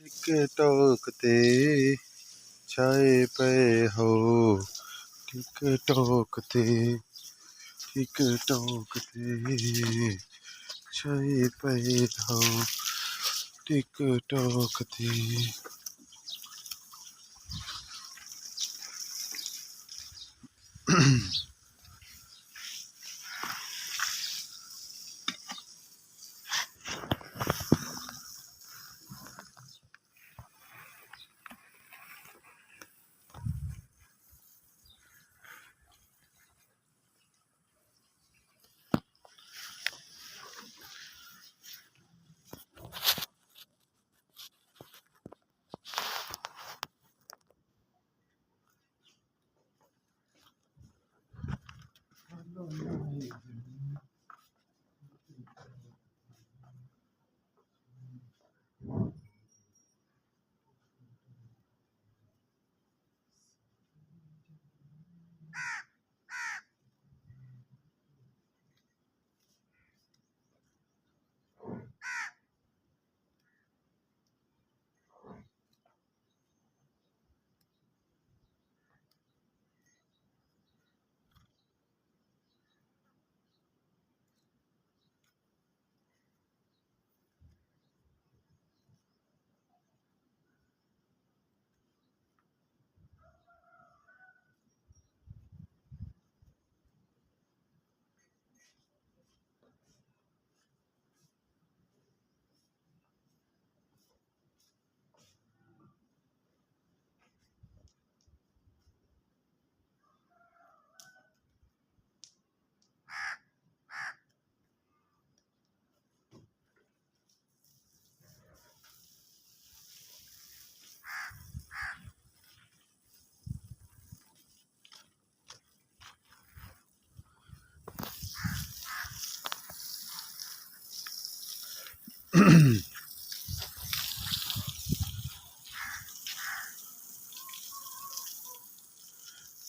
टोकते छाए पे हो, टोकते छाए पे हो, टोकते।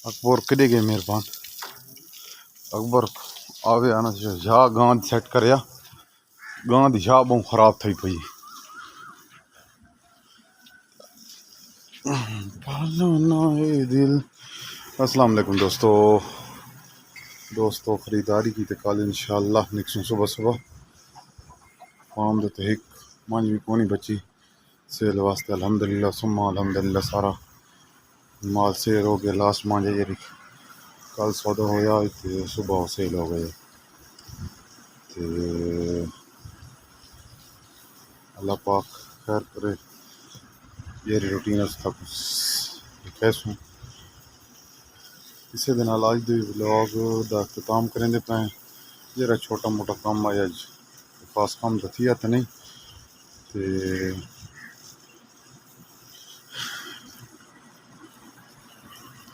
अकबर कदे गए मेहरबान अकबर आवे आना जा गांव सेट कर गांव की जा बहुत खराब थी पई। दिल अस्सलाम वालेकुम दोस्तों खरीदारी की कल इंशाअल्लाह निकसूं सुबह सुबह फार्म दे ते एक मंझ भी कोनी बची सेल वास्ते अल्हम्दुलिल्लाह सुम्मा अल्हम्दुलिल्लाह सारा माल सेल हो गया। लास्ट मंझ ये कल सौदा होया ते सुबह सेल हो गए ते अल्लाह पाक खैर करे। ये रूटीन कैसू इसे दिन आज दे व्लॉग दा अख्ताम करेंदे पे जरा छोटा मोटा काम आया अज खास काम तो थी तो नहीं ते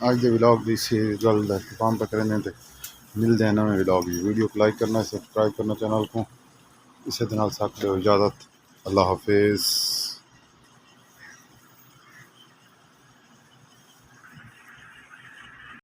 आज दे व्लॉग की इसे गल दा अख्ताम पे करेंदे ते मिलते हैं नवे व्लॉग वीडियो को लाइक करना सब्सक्राइब करना चैनल को इसे दिन सकते हो इजाज़त अल्लाह हाफिज़।